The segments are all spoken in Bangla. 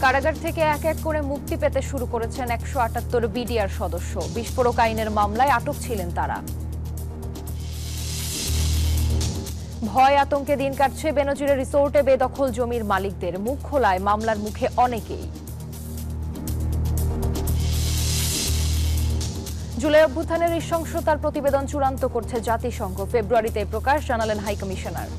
কারাগার থেকে এক এক করে মুক্তি পেতে শুরু করেছেন ১৭৮ বিডিআর সদস্য। বিস্ফোরক আইনের মামলায় আটক ছিলেন তারা। ভয় আতঙ্কে দিন কাটছে বেনজিরের রিসোর্টে বেদখল জমির মালিকদের। মুখ খোলায় মামলার মুখে অনেকেই। জুলাই অভ্যুত্থানের নৃশংসতার প্রতিবেদন চূড়ান্ত করছে জাতিসংঘ। ফেব্রুয়ারিতে প্রকাশ, জানালেন হাই কমিশনার।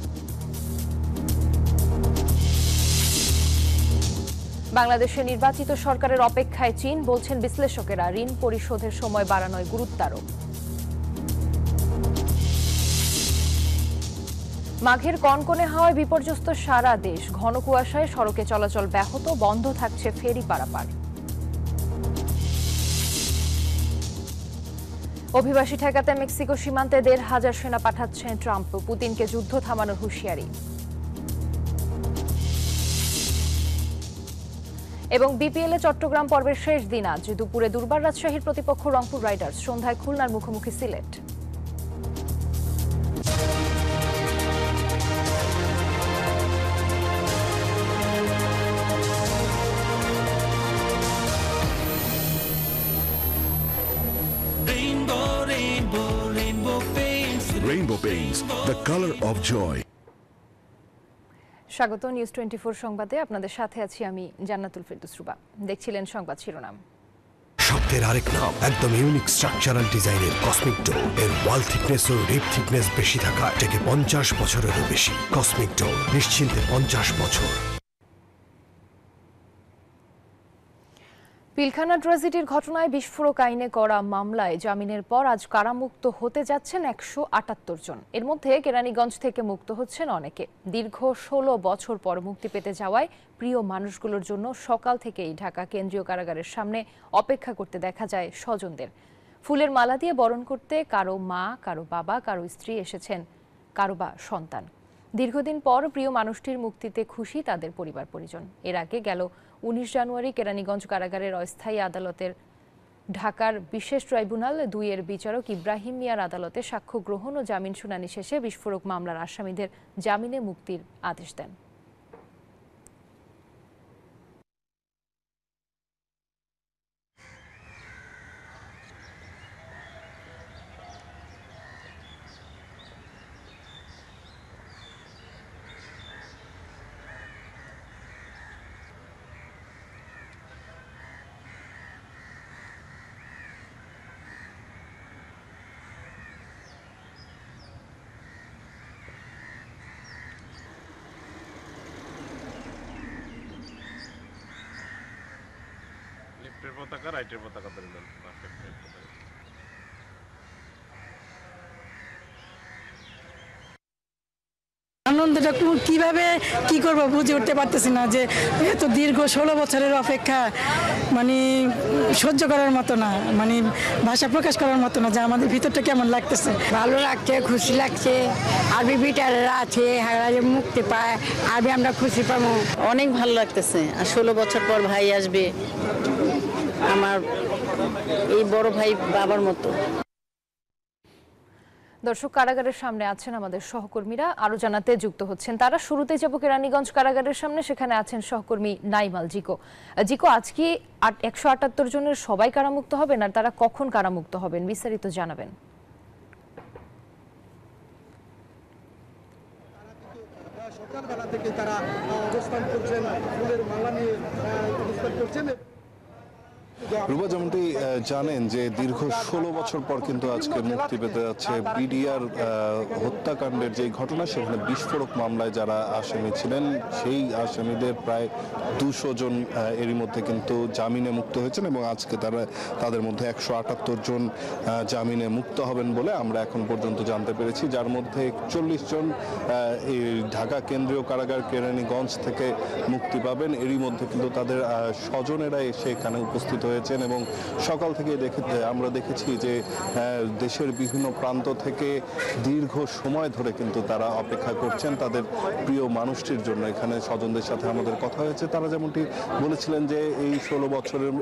বাংলাদেশে নির্বাচিত সরকারের অপেক্ষায় চীন, বলছেন বিশ্লেষকেরা। ঋণ পরিশোধের সময় বাড়ানোয় গুরুত্বারোপ। মাঘের কনকনে হাওয়ায় বিপর্যস্ত সারা দেশ। ঘন কুয়াশায় সড়কে চলাচল ব্যাহত, বন্ধ থাকছে ফেরি পারাপার। অভিবাসী ঠেকাতে মেক্সিকো সীমান্তে ১৫০০ সেনা পাঠাচ্ছেন ট্রাম্প। পুতিনকে যুদ্ধ থামানোর হুঁশিয়ারি। এবং বিপিএলে চট্টগ্রাম পর্বের শেষ দিন আজ। দুপুরে দুর্বার রাজশাহীর প্রতিপক্ষ রংপুর রাইডার্স, সন্ধ্যায় খুলনার মুখোমুখি Sylhet. Rainbow Paints, the color of joy. স্বাগত নিউজ 24 সংবাদে। আপনাদের সাথে আছি আমি জান্নাতুল ফেরদৌস রুবা। দেখছিলেন সংবাদ শিরোনাম। শব্দের আরেক নাম, একদম ইউনিক স্ট্রাকচারাল ডিজাইনের কসমিক ডোর। এর ওয়াল থিকনেস ও রিপ থিকনেস বেশি থাকা থেকে 50 বছরেরও বেশি। কসমিক ডোর, নিশ্চিন্তে 50 বছর। পিলখানা ট্র্যাজেডির ঘটনায় বিস্ফোরক আইনে করা মামলায় জামিনের পর আজ কারামুক্ত হতে যাচ্ছেন ১৭৮ জন। এর মধ্যে কেরানীগঞ্জ থেকে মুক্ত হচ্ছেন অনেকে। দীর্ঘ ১৬ বছর পর মুক্তি পেতে যাওয়ায় প্রিয় মানুষগুলোর জন্য সকাল থেকেই ঢাকা কেন্দ্রীয় কারাগারের সামনে অপেক্ষা করতে দেখা যায় স্বজনদের। ফুলের মালা দিয়ে বরণ করতে কারো মা, কারো বাবা, কারো স্ত্রী এসেছেন, কারো বা সন্তান। দীর্ঘদিন পর প্রিয় মানুষটির মুক্তিতে খুশি তাদের পরিবার পরিজন। এর আগে গেল ১৯ জানুয়ারি কেরানীগঞ্জ কারাগারের অস্থায়ী আদালতের ঢাকার বিশেষ ট্রাইব্যুনাল ২ এর বিচারক ইব্রাহিম মিয়ার আদালতে সাক্ষ্য গ্রহণ ও জামিন শুনানি শেষে বিস্ফোরক মামলার আসামিদের জামিনে মুক্তির আদেশ দেন। লেফটের পতাকা, রাইটের পতাকা ধরে দেন। আনন্দটা কিভাবে কি করব বুঝে উঠতে পারতেছি না। যে এত দীর্ঘ ১৬ বছরের অপেক্ষা, মানে সহ্য করার মতো না, মানে ভাষা প্রকাশ করার মতো না যে আমাদের ভিতরটা কেমন লাগতেছে। ভালো লাগছে, খুশি লাগছে। আরবি বিটাররা আছে, মুক্তি পায়, আরবি আমরা খুশি পাবো। অনেক ভালো লাগতেছে। আর 16 বছর পর ভাই আসবে, আমার এই বড় ভাই বাবার মতো। দর্শক, কারাগারের সামনে আছেন আমাদের সহকর্মীরা, আরো জানাতে যুক্ত হচ্ছেন তারা। শুরুতে যাব কেরানীগঞ্জ কারাগারের সামনে, সেখানে আছেন সহকর্মী নাইমাল জিকো। জিকো, আজকে ১৭৮ জনের সবাই কারামুক্ত হবেন, আর তারা কখন কারামুক্ত হবেন বিস্তারিত জানাবেন। সকালবেলা থেকে তারা অবস্থান করছেন, ফুলের মালা নিয়ে অবস্থান করছেন। রুবা, যেমনটি জানেন যে দীর্ঘ 16 বছর পর কিন্তু আজকে মুক্তি পেতে যাচ্ছে বিডিআর হত্যাকাণ্ডের যে ঘটনা, সেখানে বিস্ফোরক মামলায় যারা আসামি ছিলেন সেই আসামিদের প্রায় ২০০ জন এরই মধ্যে কিন্তু জামিনে মুক্ত হয়েছেন এবং আজকে তাদের মধ্যে ১৭৮ জন জামিনে মুক্ত হবেন বলে আমরা এখন পর্যন্ত জানতে পেরেছি, যার মধ্যে ৪১ জন এই ঢাকা কেন্দ্রীয় কারাগার কেরানীগঞ্জ থেকে মুক্তি পাবেন। এরই মধ্যে কিন্তু তাদের স্বজনেরা এসে এখানে উপস্থিত হয়ে হয়েছেন এবং সকাল থেকে আমরা দেখেছি যে দেশের বিভিন্ন প্রান্ত থেকে দীর্ঘ সময় ধরে কিন্তু তারা অপেক্ষা করছেন তাদের প্রিয় মানুষটির জন্য। এখানে স্বজনদের সাথে আমাদের কথা হয়েছে, তারা যেমনটি বলেছিলেন যে এই 16 বছরের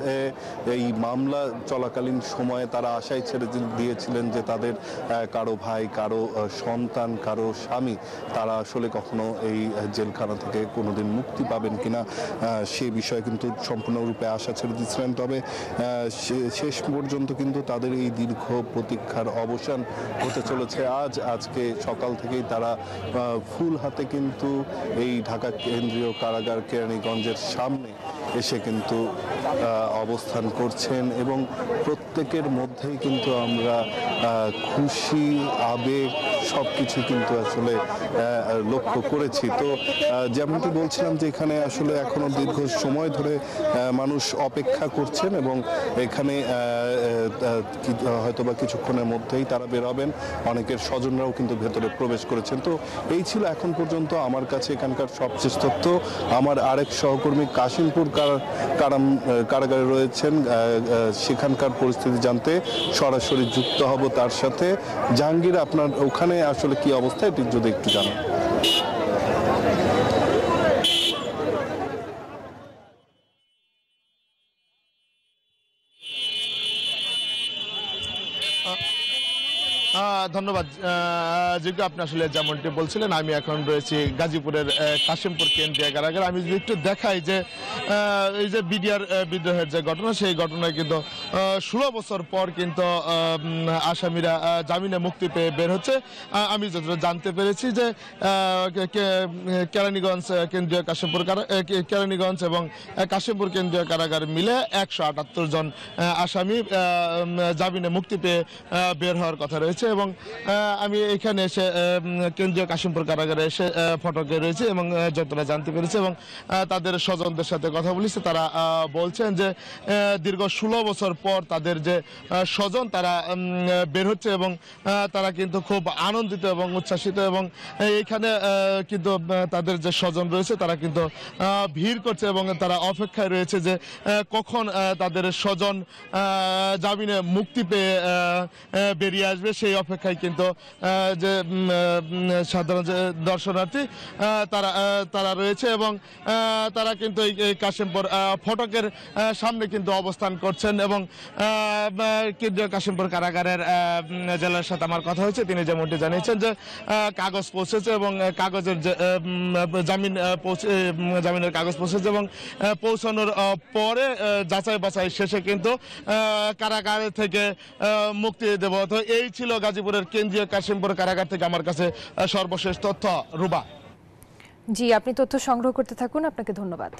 এই মামলা চলাকালীন সময়ে তারা আশায় ছেড়ে দিয়েছিলেন যে তাদের কারো ভাই, কারো সন্তান, কারো স্বামী তারা আসলে কখনো এই জেলখানা থেকে কোনোদিন মুক্তি পাবেন কিনা সে বিষয়ে কিন্তু সম্পূর্ণরূপে আশা ছেড়ে দিচ্ছিলেন। তবে শেষ পর্যন্ত কিন্তু তাদের এই দীর্ঘ প্রতীক্ষার অবসান হতে চলেছে আজকে সকাল থেকেই তারা ফুল হাতে কিন্তু এই ঢাকা কেন্দ্রীয় কারাগার কেরানীগঞ্জের সামনে এসে কিন্তু অবস্থান করছেন এবং প্রত্যেকের মধ্যেই কিন্তু আমরা খুশি, আবেগ সবকিছু কিন্তু আসলে লক্ষ্য করেছি। তো যেমনটি বলছিলাম যে এখানে আসলে এখনো দীর্ঘ সময় ধরে মানুষ অপেক্ষা করছেন এবং এখানে হয়তোবা কিছুক্ষণের মধ্যেই তারা বের হবেন। অনেকের স্বজনরাও কিন্তু ভেতরে প্রবেশ করেছেন। তো এই ছিল এখন পর্যন্ত আমার কাছে এখানকার সবশেষ তথ্য। আমার আরেক সহকর্মী কাশিমপুর কারাগারে রয়েছেন, সেখানকার পরিস্থিতি জানতে সরাসরি যুক্ত হব তার সাথে। জাহাঙ্গীর, আপনার ওখানে আসলে কি অবস্থা এটি যদি একটু জানান। ধন্যবাদ জিজ্ঞ, আপনি আসলে যেমনটি বলছিলেন আমি এখন রয়েছি গাজীপুরের কাশিমপুর কেন্দ্রীয় কারাগারে। আমি যদি একটু দেখাই যে এই যে বিডিআর বিদ্রোহের যে ঘটনা, সেই ঘটনায় কিন্তু 16 বছর পর কিন্তু আসামিরা জামিনে মুক্তি পেয়ে বের হচ্ছে। আমি যতটা জানতে পেরেছি যে কেরানীগঞ্জ কেন্দ্রীয় কেরানীগঞ্জ এবং কাশিমপুর কেন্দ্রীয় কারাগার মিলে 178 জন আসামি জামিনে মুক্তি পেয়ে বের হওয়ার কথা রয়েছে। এবং আমি এখানে এসে কেন্দ্রীয় কাশিমপুর কারাগারে এসে ফটকে রয়েছে এবং যতটা জানতে পেরেছি এবং তাদের স্বজনদের সাথে কথা বলেছি, তারা বলছেন যে দীর্ঘ 16 বছর পর তাদের যে স্বজন তারা বের হচ্ছে এবং তারা কিন্তু খুব আনন্দিত এবং উচ্ছ্বাসিত এবং এইখানে কিন্তু তাদের যে স্বজন রয়েছে তারা কিন্তু ভিড় করছে এবং তারা অপেক্ষায় রয়েছে যে কখন তাদের স্বজন জামিনে মুক্তি পেয়ে বেরিয়ে আসবে। সেই অপেক্ষায় কিন্তু যে সাধারণ যে দর্শনার্থী তারা রয়েছে এবং তারা কিন্তু এই কাশিমপুর ফটকের সামনে কিন্তু অবস্থান করছেন এবং কেন্দ্রীয় কাশিমপুর কারাগারের জেলার সাথে আমার কথা হয়েছে, তিনি যেমনটি জানিয়েছেন যে কাগজ পৌঁছেছে এবং কাগজের যে জামিনের কাগজ পৌঁছেছে এবং পৌঁছানোর পরে যাচাই বাছাই শেষে কিন্তু কারাগার থেকে মুক্তি দেব। তো এই ছিল গাজীপুরের কেন্দ্রীয় কাশিমপুর কারাগার থেকে আমার কাছে সর্বশেষ তথ্য। রুবা। জি, আপনি তথ্য সংগ্রহ করতে থাকুন, আপনাকে ধন্যবাদ।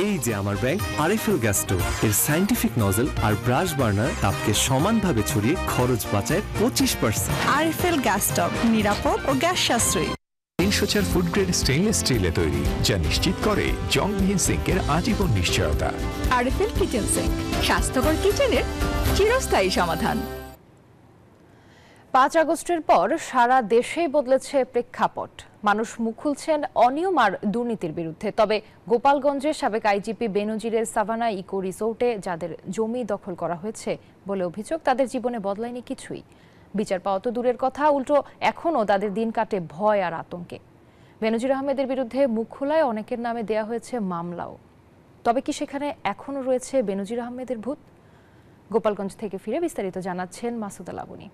এই যে আমার ব্যাংক আরএফএল গ্যাস স্টোভ, এর সায়েন্টিফিক নজল আর ব্রাশ বার্নার তাপকে সমানভাবে ছড়িয়ে খরচ বাঁচায় 25%। আরএফএল গ্যাস স্টোভ নিরাপদ ও গ্যাস সাশ্রয়ী। 304 ফুড গ্রেড স্টেইনলেস স্টিলে তৈরি, যা নিশ্চিত করে জংবিহীন সিঙ্কের আজীবন নিশ্চয়তা। আরএফএল কিচেন সিঙ্ক, স্বাস্থ্যকর কিচেনের চিরস্থায়ী সমাধান। 5 আগস্টের পর সারা দেশেই বদলেছে প্রেক্ষাপট। মানুষ মুখ খুলছেন অনিয়ম আর দুর্নীতির বিরুদ্ধে। তবে গোপালগঞ্জের সাবেক আইজিপি বেনজিরের সাভানা ইকো রিসোর্টে যাদের জমি দখল করা হয়েছে বলে অভিযোগ, তাদের জীবনে বদলায়নি কিছুই। বিচার পাওয়া তো দূরের কথা, উল্টো এখনও তাদের দিন কাটে ভয় আর আতঙ্কে। বেনজির আহমেদের বিরুদ্ধে মুখ খোলায় অনেকের নামে দেয়া হয়েছে মামলাও। তবে কি সেখানে এখনও রয়েছে বেনজির আহমেদের ভূত? গোপালগঞ্জ থেকে ফিরে বিস্তারিত জানাচ্ছেন Masuda Laboni.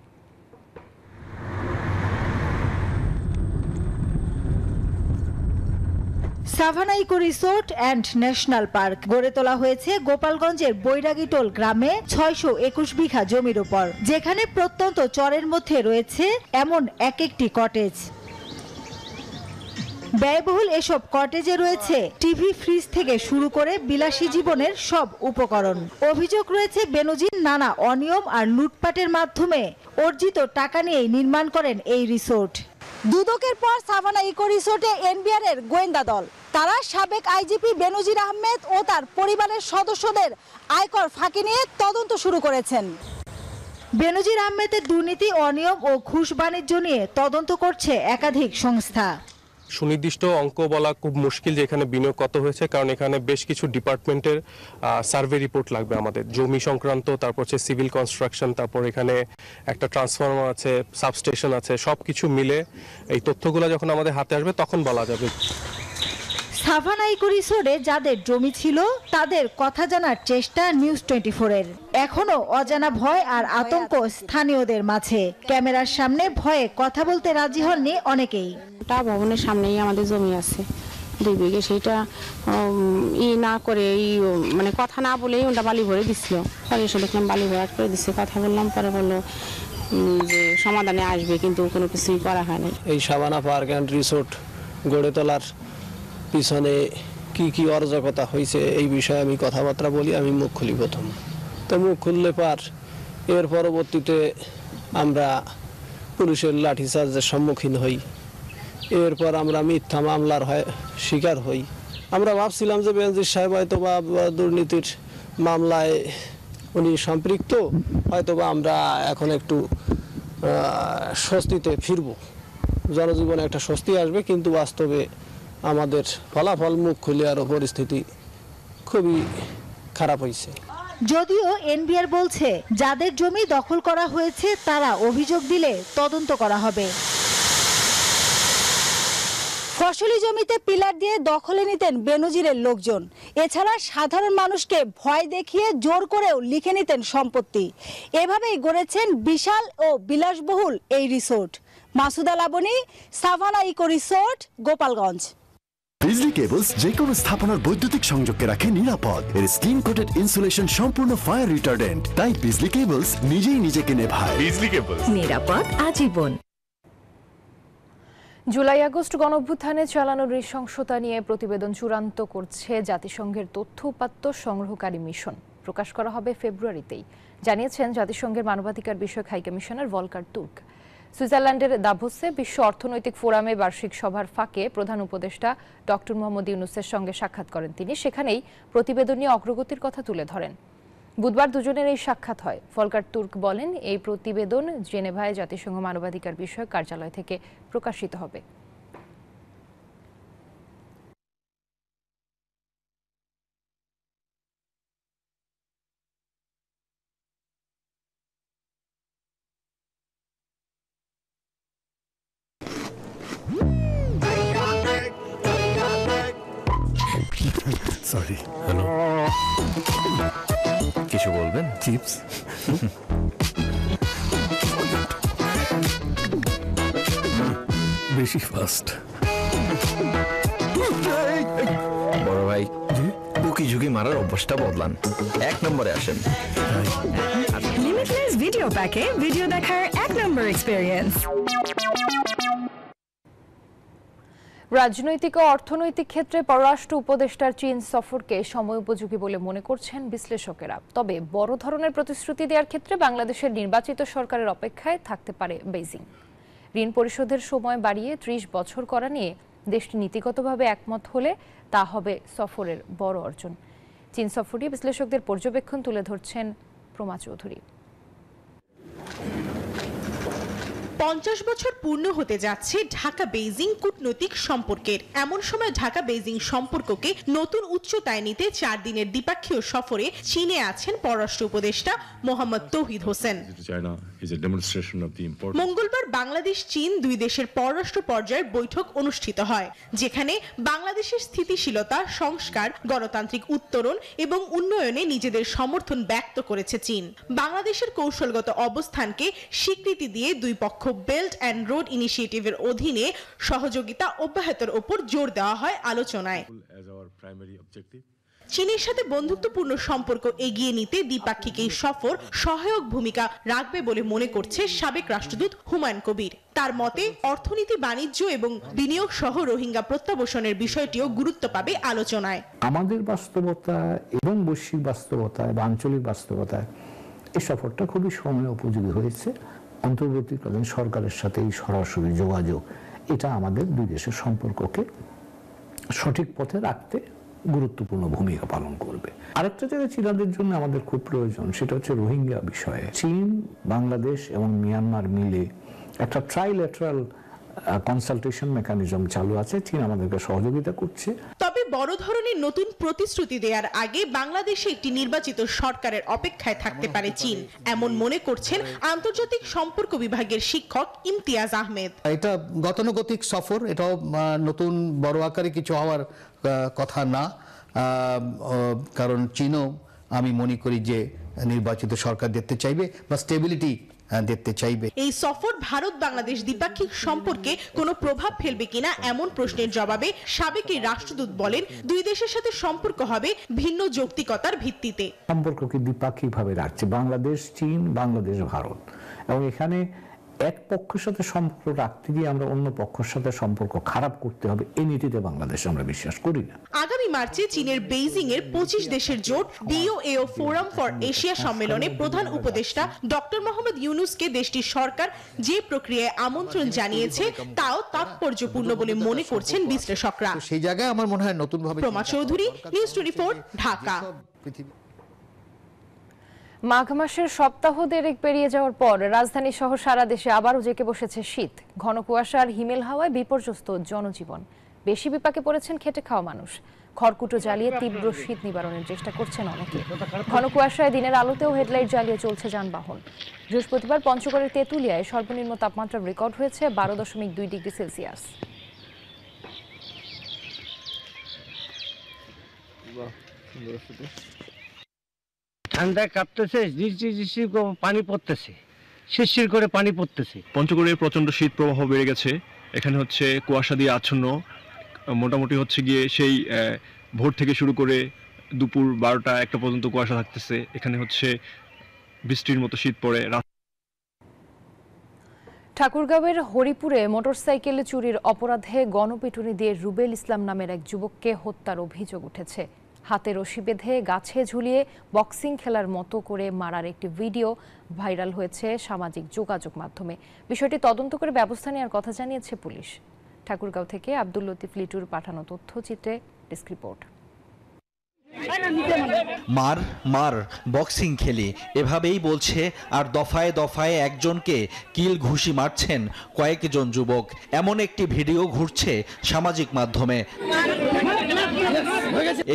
Savanna eco resort and national park গড়ে তোলা হয়েছে গোপালগঞ্জের বৈরাগীটোল গ্রামে 621 বিঘা জমির উপর, যেখানে প্রত্যন্ত চরের মধ্যে রয়েছে এমন এক একটি কটেজ। ব্যয়বহুল এসব কটেজে রয়েছে টিভি, ফ্রিজ থেকে শুরু করে বিলাসী জীবনের সব উপকরণ। অভিযোগ রয়েছে বেনজির নানা অনিয়ম আর লুটপাটের মাধ্যমে অর্জিত টাকা নিয়েই নির্মাণ করেন এই রিসোর্ট। দুদকের পর সাভানা ইকো রিসোর্টে এনবিআর এর গোয়েন্দা দল, তারা সাবেক আইজিপি বেনজির আহমেদ ও তার পরিবারের সদস্যদের আয়কর ফাঁকি নিয়ে তদন্ত শুরু করেছেন। বেনজির আহমেদের দুর্নীতি, অনিয়ম ও ঘুষ বাণিজ্য নিয়ে তদন্ত করছে একাধিক সংস্থা। সুনির্দিষ্ট অঙ্ক বলা খুব মুশকিল যে এখানে বিনিয়োগ কত হয়েছে, কারণ এখানে বেশ কিছু ডিপার্টমেন্টের সার্ভে রিপোর্ট লাগবে আমাদের, জমি সংক্রান্ত, তারপর হচ্ছে সিভিল কনস্ট্রাকশন, তারপর এখানে একটা ট্রান্সফরমার আছে, সাবস্টেশন আছে, সব কিছু মিলে এই তথ্যগুলো যখন আমাদের হাতে আসবে তখন বলা যাবে। সাভানা ইকো রিসোর্টে যাদের জমি ছিল তাদের কথা জানার চেষ্টা নিউজ 24-এর। এখনো অজানা ভয় আর আতঙ্ক স্থানীয়দের মাঝে। ক্যামেরার সামনে ভয়ে কথা বলতে রাজি হননি অনেকেই। ভবনের সামনেই আমাদের জমি আছে 2 বিঘে, সেইটা না করে মানে কথা না বলেই ওটা বালি ভরে দিছিল। পরে এসে দেখলাম বালি ভরাট করে দিচ্ছে, কথা বললাম, পরে বললো যে সমাধানে আসবে, কিন্তু কোনো কিছুই করা হয়নি। এই সাভানা পার্ক অ্যান্ড রিসোর্ট গড়ে তোলার পিছনে কি কি অরাজকতা হয়েছে এই বিষয়ে আমি কথাবার্তা বলি, আমি মুখ খুলি প্রথম। তো মুখ খুললে পার এর পরবর্তীতে আমরা পুলিশের লাঠিচার্জের সম্মুখীন হই, এরপর আমরা মিথ্যা মামলার শিকার হই। আমরা ভাবছিলাম যে বেনজির সাহেব হয়তো বা দুর্নীতির মামলায় উনি সম্পৃক্ত, হয়তো বা আমরা এখন একটু স্বস্তিতে ফিরব, জনজীবনে একটা স্বস্তি আসবে, কিন্তু বাস্তবে আমাদের ফলাফল মুখ খুলে আরো পরিস্থিতি খুবই খারাপ হয়েছে। যদিও এনবিআর বলছে যাদের জমি দখল করা হয়েছে তারা অভিযোগ দিলে তদন্ত করা হবে। ফসলি জমিতে পিলার দিয়ে দখলে নিতেন বেনজিরের লোকজন। এছাড়া সাধারণ মানুষকে ভয় দেখিয়ে জোর করেও লিখে নিতেন সম্পত্তি। এভাবেই গড়েছেন বিশাল ও বিলাসবহুল এই resort. Masuda Laboni, Savanna eco resort, Gopalganj. Bijli cables যে কোনো স্থাপনার বৈদ্যুতিক সংযোগকে রাখে নিরাপদ। এর স্ক্রিন কোটেড ইনসুলেশন সম্পূর্ণ ফায়ার রিটার্ডেন্ট, তাই বিজলি কেবলস নিজেই নিজেকে নেভায়। বিজলি কেবলস, নিরাপদ আজীবন। জুলাই আগস্ট গণঅভ্যুত্থানে চালানো নৃশংসতা নিয়ে প্রতিবেদন চূড়ান্ত করছে জাতিসংঘের তথ্য উপাত্ত সংগ্রহকারী মিশন। প্রকাশ করা হবে ফেব্রুয়ারিতেই, জানিয়েছেন জাতিসংঘের মানবাধিকার বিষয়ক হাই কমিশনার ভলকার তুর্ক। সুইজারল্যান্ডের দাভোসে বিশ্ব অর্থনৈতিক ফোরামে বার্ষিক সভার ফাঁকে প্রধান উপদেষ্টা ডক্টর মোহাম্মদ ইউনূসের সঙ্গে সাক্ষাৎ করেন তিনি। সেখানেই প্রতিবেদন নিয়ে অগ্রগতির কথা তুলে ধরেন। বুধবার দুজনের এই সাক্ষাৎ হয়। ভলকার তুর্ক বলেন, এই প্রতিবেদন জেনেভায় জাতিসংঘ মানবাধিকার বিষয়ক কার্যালয় থেকে প্রকাশিত হবে। সরি। হ্যালো, কিছু বলবেন? চিপস বেশি ফাস্ট। বড় ভাই, উকি ঝুঁকি মারার অভ্যাসটা বদলান, 1 নম্বরে আসেন। লিমিটলেস ভিডিও প্যাকে ভিডিও দেখার 1 নম্বর এক্সপেরিয়েন্স। রাজনৈতিক ও অর্থনৈতিক ক্ষেত্রে পররাষ্ট্র উপদেষ্টার চীন সফরকে সময় উপযোগী বলে মনে করছেন বিশ্লেষকেরা। তবে বড় ধরনের প্রতিশ্রুতি দেওয়ার ক্ষেত্রে বাংলাদেশের নির্বাচিত সরকারের অপেক্ষায় থাকতে পারে বেইজিং। ঋণ পরিশোধের সময় বাড়িয়ে 30 বছর করা নিয়ে দেশটি নীতিগতভাবে একমত হলে তা হবে সফরের বড় অর্জন। চীন সফরে বিশ্লেষকদের পর্যবেক্ষণ তুলে ধরছেন প্রমা চৌধুরী। 50 বছর পূর্ণ হতে যাচ্ছে ঢাকা বেইজিং কূটনৈতিক সম্পর্কের। এমন সময় ঢাকা বেইজিং সম্পর্ককে নতুন উচ্চতায় নিতে 4 দিনের দ্বিপাক্ষীয় সফরে চীনে আছেন পররাষ্ট্র উপদেষ্টা মোহাম্মদ তৌহিদ হোসেন। মঙ্গলবার বাংলাদেশ চীন 2 দেশের পররাষ্ট্র পর্যায়ের বৈঠক অনুষ্ঠিত হয়, যেখানে বাংলাদেশের স্থিতিশীলতা, সংস্কার, গণতান্ত্রিক উত্তরণ এবং উন্নয়নে নিজেদের সমর্থন ব্যক্ত করেছে চীন। বাংলাদেশের কৌশলগত অবস্থানকে স্বীকৃতি দিয়ে দুই পক্ষ বেল্ট অ্যান্ড রোড ইনিশিয়েটিভের অধীনে সহযোগিতা অব্যাহতের উপর জোর দেওয়া হয় আলোচনায়। চীনের সাথে বন্ধুত্বপূর্ণ সম্পর্ক এগিয়ে নিতে দ্বিপাক্ষিক এই সফর সহায়ক ভূমিকা রাখবে বলে মনে করছে সাবেক রাষ্ট্রদূত হুমায়ুন কবির। তার মতে অর্থনীতি, বাণিজ্য এবং বিনিয়োগ সহ রোহিঙ্গা প্রত্যাবাসনের বিষয়টিও গুরুত্ব পাবে আলোচনায়। আমাদের বাস্তবতা এবং বৈশ্বিক বাস্তবতায় বা আঞ্চলিক বাস্তবতায় এই সফরটা খুবই সময় উপযোগী হয়েছে। অন্তর্বর্তীকালীন সরকারের সাথে এই সরাসরি যোগাযোগ, এটা আমাদের 2 দেশের সম্পর্ককে সঠিক পথে রাখতে গুরুত্বপূর্ণ ভূমিকা পালন করবে। আরেকটা জায়গায় চীনাদের জন্য আমাদের খুব প্রয়োজন, সেটা হচ্ছে রোহিঙ্গা বিষয়ে। চীন, বাংলাদেশ এবং মিয়ানমার মিলে একটা ট্রাইল্যাটারাল কনসালটেশন মেকানিজম চালু আছে, চীন আমাদেরকে সহযোগিতা করছে। তবে বড় ধরনের নতুন প্রতিশ্রুতি দেওয়ার আগে বাংলাদেশে একটি নির্বাচিত সরকারের অপেক্ষায় থাকতে পারে চীন, এমন মনে করছেন আন্তর্জাতিক সম্পর্ক বিভাগের শিক্ষক ইমতিয়াজ আহমেদ। এটা গতানুগতিক সফর, এটাও নতুন বড় আকারে কিছু হওয়ার কথা না, কারণ চীনও আমি মনে করি যে নির্বাচিত সরকার দেখতে চাইবে বা স্টেবিলিটি দেখতে চাইবে। এই সফর ভারত বাংলাদেশ দ্বিপাক্ষিক সম্পর্কে কোনো প্রভাব ফেলবে কিনা এমন প্রশ্নের জবাবে সাবেক এই রাষ্ট্রদূত বলেন, দুই দেশের সাথে সম্পর্ক হবে ভিন্ন যৌক্তিকতার ভিত্তিতে। সম্পর্ককে দ্বিপাক্ষিকভাবে রাখছে বাংলাদেশ, চীন, বাংলাদেশ, ভারত, এবং এখানে এক পক্ষের সাথে সম্পর্ক রাখতে গিয়ে আমরা অন্য পক্ষের সাথে সম্পর্ক খারাপ করতে হবে এই নীতিতে বাংলাদেশ আমরা বিশ্বাস করি না। আগামী মার্চে চীনের বেইজিং এর 25 দেশের জোট ডিওএও ফোরাম ফর এশিয়া সম্মেলনে প্রধান উপদেষ্টা ডক্টর মোহাম্মদ ইউনূসকে দেশটির সরকার যে প্রক্রিয়ায় আমন্ত্রণ জানিয়েছে তাও তাৎপর্যপূর্ণ বলে মনে করছেন বিশ্লেষকরা। সেই জায়গায় আমার মনে হয় নতুনভাবে। প্রমা চৌধুরী, নিউজ 24, ঢাকা। মাঘ মাসের সপ্তাহ দেড়েক পেরিয়ে যাওয়ার পর রাজধানী সহ সারা দেশে আবারও জেঁকে বসেছে শীত। ঘন কুয়াশা আর হিমেল হাওয়ায় বিপর্যস্ত জনজীবন। বেশি বিপাকে পড়েছেন খেটে খাওয়া মানুষ। খড়কুটো জ্বালিয়ে তীব্র শীত নিবারণের চেষ্টা করছেন অনেকে। ঘন কুয়াশায় দিনের আলোতেও হেডলাইট জ্বালিয়ে চলছে যানবাহন। বৃহস্পতিবার পঞ্চগড়ের তেঁতুলিয়ায় সর্বনিম্ন তাপমাত্রা রেকর্ড হয়েছে 12.2 ডিগ্রি সেলসিয়াস। ঠান্ডায় কাঁপতেছে, পানি পড়তেছে, শিরশির করে পানি পড়তেছে। পঞ্চগড়ে প্রচন্ড শীত প্রবাহ বেড়ে গেছে। এখানে হচ্ছে কুয়াশা দিয়ে আচ্ছন্ন, মোটামুটি হচ্ছে গিয়ে সেই ভোর থেকে শুরু করে দুপুর 12টা 1টা পর্যন্ত কুয়াশা থাকতেছে। এখানে হচ্ছে বৃষ্টির মতো শীত পড়ে। ঠাকুরগাঁওয়ের হরিপুরে মোটরসাইকেল চুরির অপরাধে গণপিটুনি দিয়ে রুবেল ইসলাম নামের এক যুবককে হত্যার অভিযোগ উঠেছে। হাতে রশি বেঁধে গাছে ঝুলিয়ে বক্সিং খেলার মতো করে মারার একটি ভিডিও ভাইরাল হয়েছে সামাজিক যোগাযোগ মাধ্যমে। বিষয়টি তদন্ত করে ব্যবস্থা নেওয়ার কথা জানিয়েছে পুলিশ। ঠাকুরগাঁও থেকে আব্দুল লতিফ লিটুর পাঠানো তথ্যচিত্রে ডেস্ক রিপোর্ট। মার মার বক্সিং খেলি, এভাবেই বলছে আর দফায় দফায় একজনকে কিল ঘুষি মারছেন কয়েকজন যুবক। এমন একটি ভিডিও ঘুরছে সামাজিক মাধ্যমে।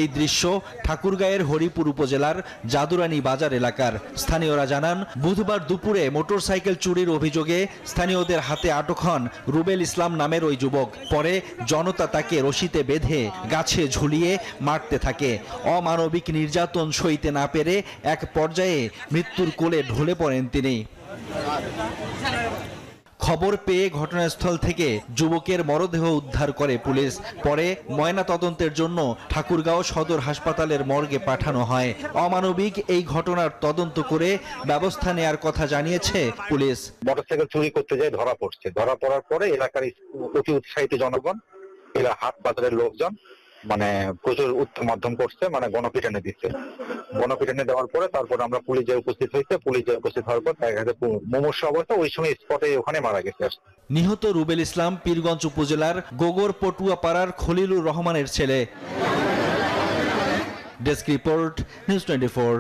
এই দৃশ্য ঠাকুরগাঁয়ের হরিপুর উপজেলার জাদুরানী বাজার এলাকার। স্থানীয়রা জানান, বুধবার দুপুরে মোটরসাইকেল চুরির অভিযোগে স্থানীয়দের হাতে আটক হন রুবেল ইসলাম নামের ওই যুবক। পরে জনতা তাকে রশিতে বেঁধে গাছে ঝুলিয়ে মারতে থাকে। অমানবিক নির্যাতন সইতে না পেরে এক পর্যায়ে মৃত্যুর কোলে ঢলে পড়েন তিনি। খবর পেয়ে ঘটনাস্থল থেকে যুবকের মরদেহ উদ্ধার করে পুলিশ। পরে ময়না তদন্তের জন্য ঠাকুরগাঁও সদর হাসপাতালের মর্গে পাঠানো হয়। অমানবিক এই ঘটনার তদন্ত করে ব্যবস্থা নেয়ার কথা জানিয়েছে পুলিশ। মোটরসাইকেল চুরি করতে যায় ধরা পড়ছে। ধরা পড়ার পরে এলাকার অতি উৎসাহিত জনগণ, এরা হাট বাজারের লোকজন মানে প্রচুর উত্তর মাধ্যম করছে, মানে গণপিটানে দিচ্ছে। গণপিটানে দেওয়ার পরে তারপর আমরা পুলিশে উপস্থিত হয়েছে। পুলিশে উপস্থিত হওয়ার পর মুমূর্ষু অবস্থা, ওই সময় স্পটে ওখানে মারা গেছে। নিহত রুবেল ইসলাম পীরগঞ্জ উপজেলার গোগর পটুয়া পাড়ার খলিলুর রহমানের ছেলে। Desk report, news 24।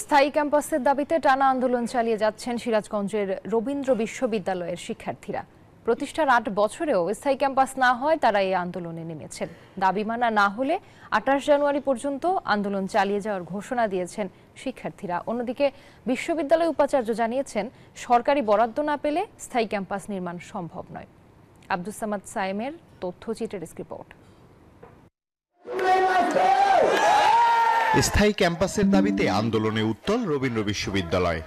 স্থায়ী ক্যাম্পাসের দাবিতে টানা আন্দোলন চালিয়ে যাচ্ছেন সিরাজগঞ্জের রবীন্দ্র বিশ্ববিদ্যালয়ের শিক্ষার্থীরা। প্রতিষ্ঠার 8 বছরেও স্থায়ী ক্যাম্পাস না হয় তারা এই আন্দোলনে নেমেছেন। দাবি মানা না হলে 28 জানুয়ারি পর্যন্ত আন্দোলন চালিয়ে যাওয়ার ঘোষণা দিয়েছেন শিক্ষার্থীরা। অন্যদিকে বিশ্ববিদ্যালয় উপাচার্য জানিয়েছেন, সরকারি বরাদ্দ না পেলে স্থায়ী ক্যাম্পাস নির্মাণ সম্ভব নয়। আব্দুস সামাদ সাইমের তথ্যচিত্রের রিপোর্ট। স্থায়ী ক্যাম্পাসের দাবিতে আন্দোলনে উত্তাল রবীন্দ্র বিশ্ববিদ্যালয়।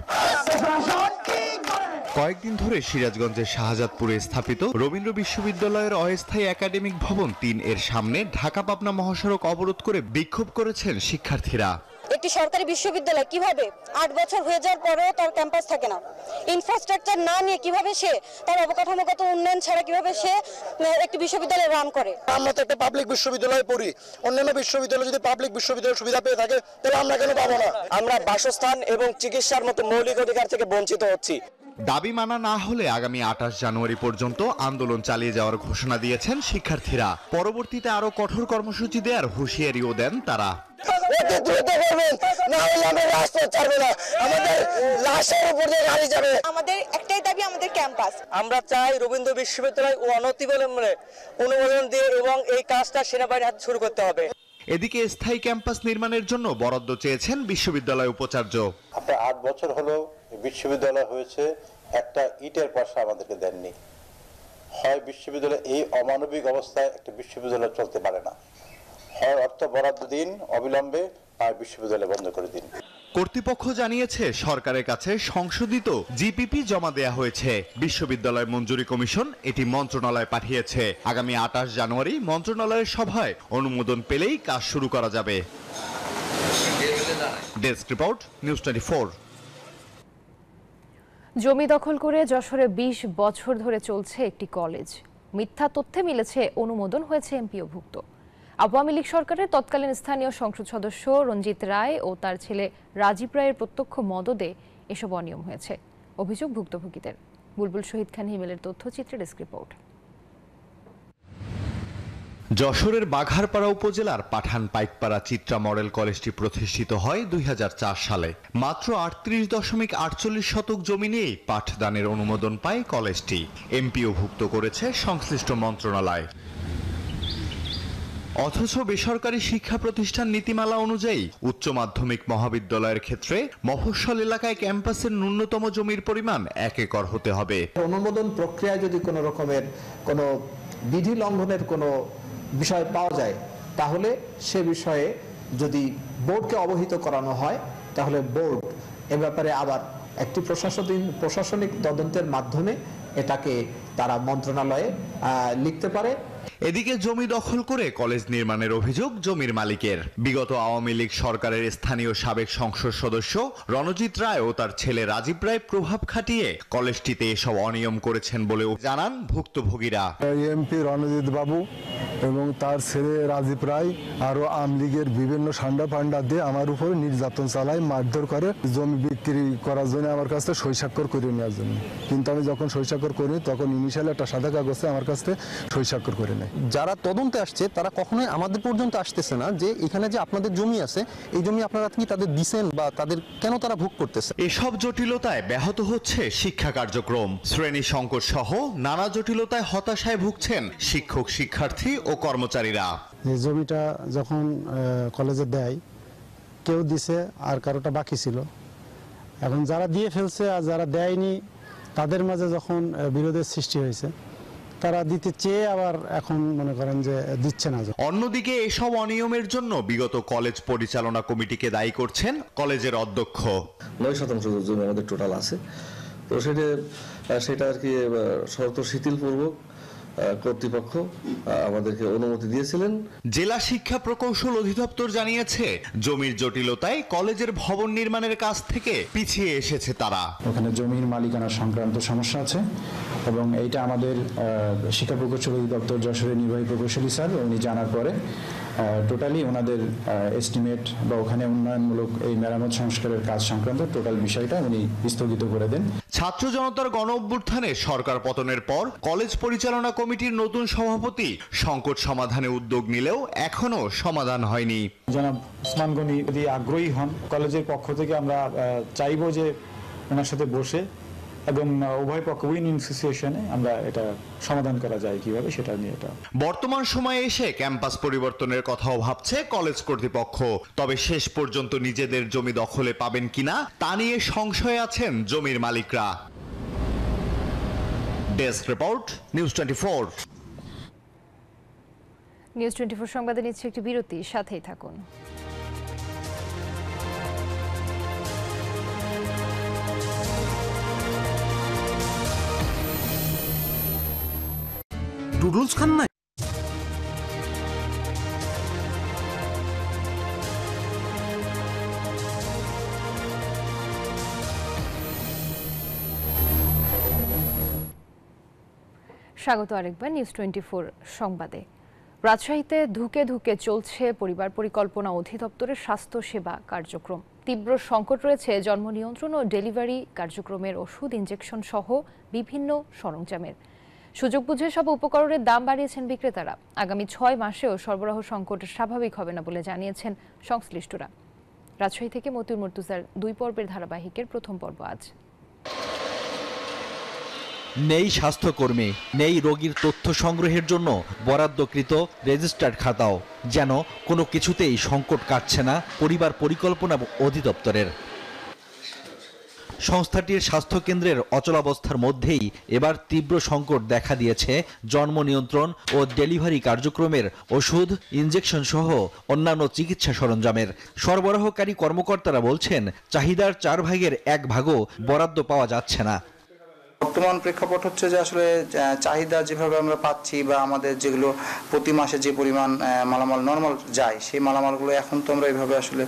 কয়েকদিন ধরে সিরাজগঞ্জের শাহজাদপুরে স্থাপিত রবীন্দ্র বিশ্ববিদ্যালয়ের অস্থায়ী একাডেমিক ভবন 3 এর সামনে ঢাকা পাবনা মহাসড়ক অবরোধ করে বিক্ষোভ করেছেন শিক্ষার্থীরা। একটি সরকারি বিশ্ববিদ্যালয় কিভাবে 8 বছর হয়ে যাওয়ার পরেও তার ক্যাম্পাস থাকে না? ইনফ্রাস্ট্রাকচার না নিয়ে কিভাবে সে তার অবকাঠামোগত উন্নয়ন ছাড়া কিভাবে সে একটি বিশ্ববিদ্যালয় রান করে? আমরা তো একটা পাবলিক বিশ্ববিদ্যালয়ে পড়ি, অন্যান্য বিশ্ববিদ্যালয় যদি পাবলিক বিশ্ববিদ্যালয়ের সুবিধা পেয়ে থাকে তাহলে আমরা কেন পাবো না? আমরা বাসস্থান এবং চিকিৎসার মতো মৌলিক অধিকার থেকে বঞ্চিত হচ্ছি। দাবি মানা না হলে আগামী 28 জানুয়ারি পর্যন্ত আন্দোলন চালিয়ে যাওয়ার ঘোষণা দিয়েছেন শিক্ষার্থীরা। পরবর্তীতে আরো কঠোর কর্মসূচি দেওয়ার হুঁশিয়ারিও দেন তারা। আমরা রাজপথ ছাড়বো না, আমাদের লাশের উপর দিয়ে গাড়ি যাবে। আমাদের একটাই দাবি, আমাদের ক্যাম্পাস। আমরা চাই রবীন্দ্র বিশ্ববিদ্যালয় ও অনতিবিলম্বে অনুমোদন দিয়ে এবং এই কাজটা সেনাবাহিনীর হাতে শুরু করতে হবে। এদিকে স্থায়ী ক্যাম্পাস নির্মাণের জন্য বরাদ্দ চেয়েছেন বিশ্ববিদ্যালয় উপাচার্য। আপনার 8 বছর হলো বিশ্ববিদ্যালয় হয়েছে, একটা ইটের পয়সা আমাদেরকে দেননি। হয় বিশ্ববিদ্যালয় এই অমানবিক অবস্থায় একটা বিশ্ববিদ্যালয় চলতে পারে না, হয় অর্থ বরাদ্দ দিন অবিলম্বে, আর বিশ্ববিদ্যালয় বন্ধ করে দিন। কর্তৃপক্ষ জানিয়েছে সরকারের কাছে সংশোধিত জিপিপি জমা দেয়া হয়েছে। বিশ্ববিদ্যালয় মঞ্জুরি কমিশন এটি মন্ত্রণালয়ে পাঠিয়েছে। আগামী 28 জানুয়ারি মন্ত্রণালয়ের সভায় অনুমোদন পেলেই কাজ শুরু করা যাবে। Desk report, news 24। জমি দখল করে যশোরে 20 বছর ধরে চলছে একটি কলেজ। মিথ্যা তথ্যে মিলেছে অনুমোদন হয়েছে এমপিওভুক্ত। আওয়ামী লীগ সরকারের তৎকালীন স্থানীয় সংসদ সদস্য রঞ্জিত রায় ও তার ছেলে রাজীব রায়ের প্রত্যক্ষ মদদে এসব অনিয়ম হয়েছে, অভিযোগ ভুক্তভোগীদের। বুলবুল শহীদ খান হিমেলের তথ্যচিত্রে ডেস্ক রিপোর্ট। যশোরের বাঘারপাড়া উপজেলার পাঠান পাইকপাড়া চিত্রা মডেল কলেজটি প্রতিষ্ঠিত হয় 2004 সালে। মাত্র 38.48 শতক জমি নিয়েই পাঠদানের অনুমোদন পায় কলেজটি। এমপিওভুক্ত করেছে সংশ্লিষ্ট মন্ত্রণালয়। অথচ বেসরকারি শিক্ষা প্রতিষ্ঠান নীতিমালা অনুযায়ী উচ্চ মাধ্যমিক মহাবিদ্যালয়ের ক্ষেত্রে মফস্বল এলাকায় ক্যাম্পাসের ন্যূনতম জমির পরিমাণ 1 একর হতে হবে। অনুমোদন প্রক্রিয়ায় যদি কোনো রকমের কোনো বিধি লঙ্ঘনের কোনো বিষয় পাওয়া যায়, তাহলে সে বিষয়ে যদি বোর্ডকে অবহিত করানো হয়, তাহলে বোর্ড এ ব্যাপারে আবার একটি প্রশাসনিক তদন্তের মাধ্যমে এটাকে তারা মন্ত্রণালয়ে লিখতে পারে। এদিকে জমি দখল করে কলেজ নির্মাণের অভিযোগ জমির মালিকের। বিগত আওয়ামী লীগ সরকারের স্থানীয় সাবেক সংসদ সদস্য রণজিৎ রায় ও তার ছেলে রাজীব রায় প্রভাব খাটিয়ে কলেজটিতে এসব অনিয়ম করেছেন বলেও জানান ভুক্তভোগীরা। এমপি রণজিৎ বাবু এবং তার ছেলে রাজীব রায় আরো আওয়ামী লীগের বিভিন্ন সান্ডা ফান্ডা দিয়ে আমার উপরে নির্যাতন চালায়, মারধর করে, জমি বিক্রি করার জন্য আমার কাছে সই স্বাক্ষর করে নেওয়ার জন্য। কিন্তু আমি যখন সই স্বাক্ষর করি তখন ইনিশিয়াল একটা সাদা কাগজে আমার কাছে সই স্বাক্ষর করে নেয়। যারা তদন্তে আসছে তারা কখনোই আমাদের পর্যন্ত আসতেছে না যে এখানে যে আপনাদের জমি আছে, এই জমি আপনারা কি তাদের দিছেন বা তাদের কেন তারা ভোগ করতেছে। এসব জটিলতায় ব্যাহত হচ্ছে শিক্ষা কার্যক্রম। শ্রেণী সংকট সহ নানা জটিলতায় হতাশায় ভুগছেন শিক্ষক, শিক্ষার্থী ও কর্মচারীরা। এই জমিটা যখন কলেজে দেয়, কেউ দিছে আর কারোটা বাকি ছিল। এখন যারা দিয়ে ফেলছে আর যারা দেয়নি তাদের মাঝে যখন বিরোধের সৃষ্টি হয়েছে, তারা দিতে চেয়ে আবার এখন মনে করেন যে দিচ্ছে না। অন্যদিকে এসব অনিয়মের জন্য বিগত কলেজ পরিচালনা কমিটিকে দায়ী করছেন কলেজের অধ্যক্ষ। 9% জমি আমাদের টোটাল আছে, তো সেটা আর কি শর্ত শিথিলপূর্বক কর্তৃপক্ষ আমাদেরকে অনুমতি দিয়েছিলেন। জেলা শিক্ষা প্রকৌশল অধিদপ্তর জানিয়েছে জমির জটিলতায় কলেজের ভবন নির্মাণের কাজ থেকে পিছিয়ে এসেছে তারা। ওখানে জমির মালিকানা সংক্রান্ত সমস্যা আছে এবং এইটা আমাদের শিক্ষা প্রকৌশল অধিদপ্তর যশোরের নির্বাহী প্রকৌশলী স্যার উনি জানার পরে টোটালি ওনাদের এস্টিমেট বা ওখানে উন্নয়নমূলক এই মেরামত সংস্কারের কাজ সংক্রান্ত টোটাল বিষয়টা উনি স্থগিত করে দেন। ছাত্র জনতার গণ অভ্যুত্থানে সরকার পতনের পর কলেজ পরিচালনা কমিটির নতুন সভাপতি সংকট সমাধানে উদ্যোগ নিলেও এখনো সমাধান হয়নি। জনাব ওসমান গনি যদি আগ্রহী হন, কলেজের পক্ষ থেকে আমরা চাইবো যে ওনার সাথে বসে এবং উভয় পক্ষ উইন উইন সিচুয়েশনে আমরা এটা সমাধান করা যায় কিভাবে সেটা নিয়ে। এটা বর্তমান সময়ে এসে ক্যাম্পাস পরিবর্তনের কথাও ভাবছে কলেজ কর্তৃপক্ষ। তবে শেষ পর্যন্ত নিজেদের জমি দখলে পাবেন কিনা তা নিয়ে সংশয়ে আছেন জমির মালিকরা। Desk report, news 24। নিউজ 24 সংবাদে নিচ্ছে একটি বিরতি, সাথেই থাকুন। নুডলস খান না? স্বাগত আরেকবার নিউজ 24 সংবাদে। রাজশাহীতে ধুকে ধুকে চলছে পরিবার পরিকল্পনা অধিদপ্তরের স্বাস্থ্য সেবা কার্যক্রম। তীব্র সংকট রয়েছে জন্ম নিয়ন্ত্রণ ও ডেলিভারি কার্যক্রমের ওষুধ, ইনজেকশন সহ বিভিন্ন সরঞ্জামের। সুযোগ বুঝে সব উপকরণের দাম বাড়িয়েছেন বিক্রেতারা। আগামী 6 মাসেও সরবরাহ সংকট স্বাভাবিক হবে না বলে জানিয়েছেন সংশ্লিষ্টরা। রাজশাহী থেকে মতিউর মুর্তুজার 2 পর্বের ধারাবাহিকের প্রথম পর্ব আজ। নেই স্বাস্থ্যকর্মী, নেই রোগীর তথ্য সংগ্রহের জন্য বরাদ্দকৃত রেজিস্টার্ড খাতাও। যেন কোনো কিছুতেই সংকট কাটছে না পরিবার পরিকল্পনা অধিদপ্তরের। সংস্থাটির স্বাস্থ্যকেন্দ্রের অচলাবস্থার মধ্যেই এবার তীব্র সংকট দেখা দিয়েছে জন্ম নিয়ন্ত্রণ ও ডেলিভারি কার্যক্রমের ওষুধ, ইনজেকশন সহ অন্যান্য চিকিৎসা সরঞ্জামের। সরবরাহকারী কর্মকর্তারা বলছেন, চাহিদার 4 ভাগের 1 ভাগও বরাদ্দ পাওয়া যাচ্ছে না। বর্তমান প্রেক্ষাপট হচ্ছে যে আসলে চাহিদা যেভাবে আমরা পাচ্ছি বা আমাদের যেগুলো প্রতি মাসে যে পরিমাণ মালামাল নর্মাল যায়, সেই মালামালগুলো এখন তো আমরা এইভাবে আসলে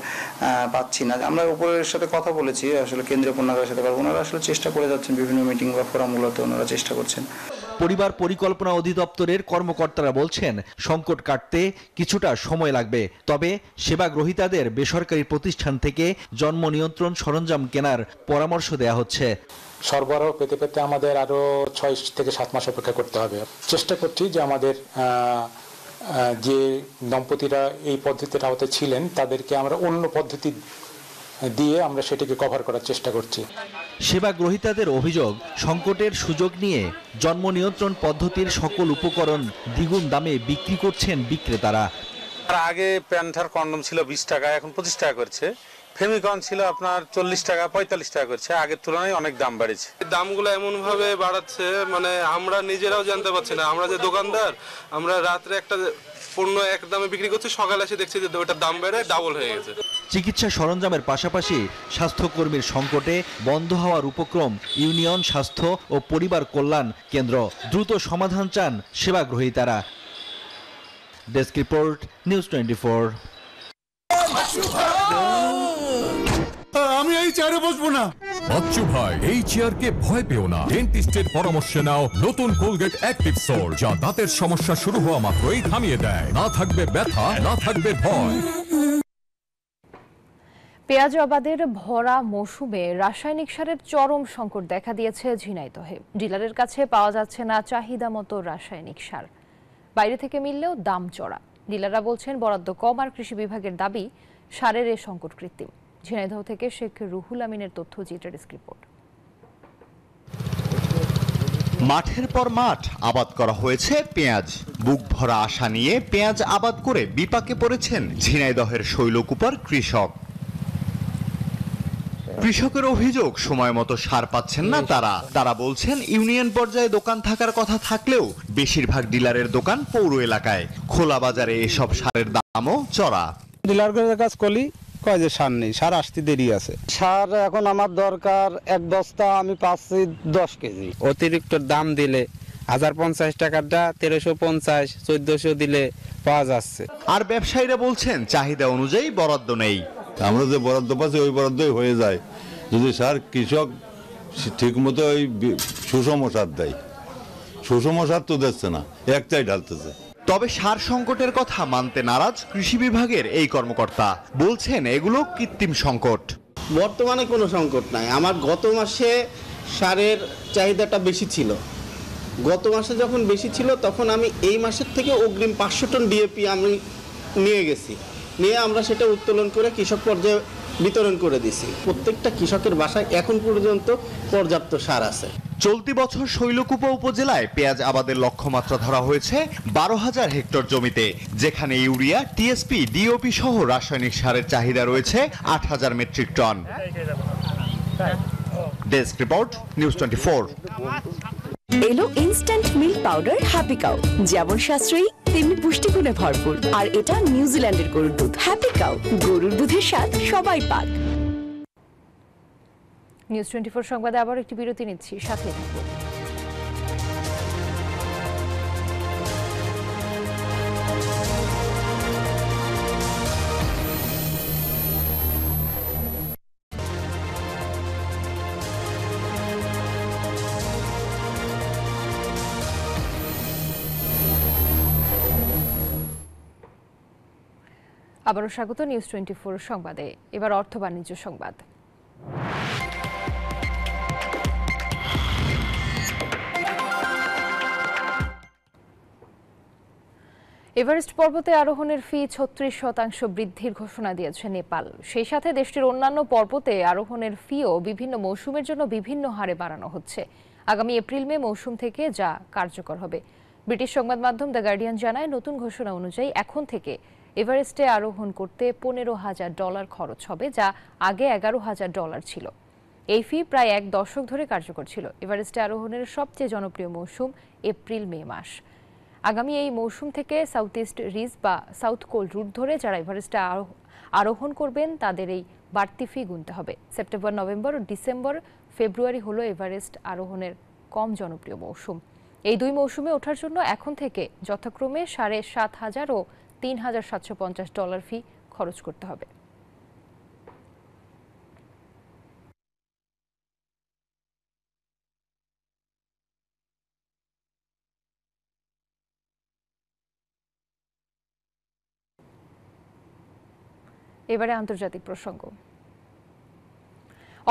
পাচ্ছি না। আমরা উপরের সাথে কথা বলেছি, আসলে কেন্দ্রীয় পণ্যাগারের সাথে, ওনারা আসলে চেষ্টা করে যাচ্ছেন, বিভিন্ন মিটিং বা ফোরামগুলোতে ওনারা চেষ্টা করছেন। পরিবার পরিকল্পনা অধিদপ্তরের কর্মকর্তারা বলছেন, সংকট কাটতে কিছুটা সময় লাগবে, তবে সেবা গ্রহীতাদের বেসরকারি প্রতিষ্ঠান থেকে জন্ম নিয়ন্ত্রণ সরঞ্জাম কেনার পরামর্শ দেওয়া হচ্ছে। সরবরাহ পেতে পেতে আমাদের আরো 6 থেকে 7 মাস অপেক্ষা করতে হবে। চেষ্টা করছি যে আমাদের যে দম্পতিরা এই পদ্ধতির আওতায় ছিলেন তাদেরকে আমরা অন্য পদ্ধতি দিয়ে আমরা সেটিকে কভার করার চেষ্টা করছি। সেবা গ্রহীতাদের অভিযোগ, সংকটের সুযোগ নিয়ে জন্ম নিয়ন্ত্রণ পদ্ধতির সকল উপকরণ দ্বিগুণ দামে বিক্রি করছেন বিক্রেতারা। আগে প্যান্থার কন্ডম ছিল 20 টাকা, এখন 25 টাকা করছে। ফেমিকন ছিল আপনার 40 টাকা, 45 টাকা করছে। আগের তুলনায় অনেক দাম বাড়েছে। দামগুলো এমন ভাবে বাড়াচ্ছে, মানে আমরা নিজেরাও জানতে পারছি না। আমরা যে দোকানদার, আমরা রাত্রে একটা পণ্য এক দামে বিক্রি করছি, সকালে এসে দেখছি যে ওটার দাম বেড়ে ডাবল হয়ে গেছে। চিকিৎসা সরঞ্জামের পাশাপাশি স্বাস্থ্যকর্মীর সংকটে বন্ধ হওয়ার উপক্রম ইউনিয়ন স্বাস্থ্য ও পরিবার কল্যাণ কেন্দ্র। দ্রুত সমাধান চান সেবা গ্রহীতারা। Desk report, news 24। আমি এই চেয়ারে বসবো না। বাচ্চু ভাই, এই চেয়ারকে ভয় পেও না। ডেন্টিস্টের পরামর্শে নাও নতুন কোলগেট অ্যাক্টিভ সোল, যা দাঁতের সমস্যা শুরু হওয়া মাত্রই থামিয়ে দেয়। না থাকবে ব্যথা, না থাকবে ভয়। পেঁয়াজ আবাদের ভরা মৌসুমে রাসায়নিক সারের চরম সংকট দেখা দিয়েছে ঝিনাইদহে। ডিলারের কাছে পাওয়া যাচ্ছে না চাহিদা মতো রাসায়নিক সার, বাইরে থেকে মিললেও দাম চড়া। ডিলাররা বলছেন, বরাদ্দ কম আর কৃষি বিভাগের দাবি সারের এ সংকট কৃত্রিম। ঝিনাইদহ থেকে শেখ রুহুল আমিনের তথ্য, জিটা ডেস্ক রিপোর্ট। মাঠের পর মাঠ আবাদ করা হয়েছে পেঁয়াজ। বুক ভরা আশা নিয়ে পেঁয়াজ আবাদ করে বিপাকে পড়েছেন ঝিনাইদহের শৈলকুপার কৃষক। কৃষকের অভিযোগ, সময় মতো সার পাচ্ছেন না তারা বলছেন, ইউনিয়ন পর্যায়ে দোকান থাকার কথা থাকলেও বেশিরভাগ ডিলারের দোকান পৌর এলাকায়। খোলা বাজারে এসব সারের দামও চড়া। ডিলারের কাজ করলি কয় যে সার নেই, সার আসতে দেরি আছে। সার এখন আমার দরকার 1 বস্তা, আমি পাচ্ছি 10 কেজি। অতিরিক্ত দাম দিলে 1050 টাকাটা 1350, 1400 দিলে পাওয়া যাচ্ছে। আর ব্যবসায়ীরা বলছেন, চাহিদা অনুযায়ী বরাদ্দ নেই। আমরা যে বরাদ্দ পাচ্ছি ওই বরাদ্দই হয়ে যায় যদি স্যার কৃষক ঠিক মতো ওই সুষম সার দেয়। সুষম সার তো দিচ্ছে না, একটাই ঢালতেছে। তবে সার সংকটের কথা মানতে নারাজ কৃষি বিভাগের এই কর্মকর্তা। বলছেন, এগুলো কৃত্রিম সংকট। বর্তমানে কোনো সংকট নাই। আমার গত মাসে সারের চাহিদাটা বেশি ছিল। গত মাসে যখন বেশি ছিল তখন আমি এই মাসের থেকে অগ্রিম 500 টন ডিএপি আমি নিয়ে গেছি, নিয়ে আমরা সেটা উত্তোলন করে কৃষক পর্যায়ে বিতরণ করে দিছি। প্রত্যেকটা কৃষকের বাসায় এখন পর্যন্ত পর্যাপ্ত সার আছে। চলতি বছর শৈলকুপা উপজেলায় পেঁয়াজ আবাদের লক্ষ্যমাত্রা ধরা হয়েছে 12,000 হেক্টর জমিতে, যেখানে ইউরিয়া, টিএসপি, ডিওপি সহ রাসায়নিক সারের চাহিদা রয়েছে 8,000 metric ton. Desk report, news 24। এলো instant milk powder happy cow, যেমন সাশ্রয়ী তেমনি পুষ্টিগুণে ভরপুর। আর এটা নিউজিল্যান্ডের গরুর দুধ। হ্যাপি কাউ, গরুর দুধের স্বাদ সবাই পাক। নিউজ 24 সংবাদে আবার একটি বিরতি নিচ্ছি, সাথে থাকুন। আবারও স্বাগত নিউজ 24 সংবাদে। এবার অর্থ বাণিজ্য সংবাদ। এভারেস্ট পর্বতে আরোহণের ফি 36% বৃদ্ধির ঘোষণা দিয়েছে নেপাল। সেই সাথে দেশটির অন্যান্য পর্বতে আরোহণের ফিও বিভিন্ন মৌসুমের জন্য বিভিন্ন হারে বাড়ানো হচ্ছে। আগামী এপ্রিল-মে মৌসুম থেকে যা কার্যকর হবে। ব্রিটিশ সংবাদ মাধ্যম দ্য গার্ডিয়ান জানায়, নতুন ঘোষণা অনুযায়ী এখন থেকে এভারেস্টে আরোহণ করতে $15,000 খরচ হবে, যা আগে $11,000 ছিল। এই ফি প্রায় এক দশক ধরে কার্যকর ছিল। এভারেস্টে আরোহণের সবচেয়ে জনপ্রিয় মৌসুম এপ্রিল-মে মাস। আগামী এই মৌসুম থেকে সাউথ ইস্ট রিজ বা সাউথ কোল রুট ধরে যারা এভারেস্টে আরোহণ করবেন তাদের এই বাড়তি ফি গুনতে হবে। সেপ্টেম্বর, নভেম্বর ও ডিসেম্বর, ফেব্রুয়ারি হলো এভারেস্ট আরোহণের কম জনপ্রিয় মৌসুম। এই দুই মৌসুমে ওঠার জন্য এখন থেকে যথাক্রমে $7,500 ও $3,750 ফি খরচ করতে হবে। এবারে আন্তর্জাতিক প্রসঙ্গ।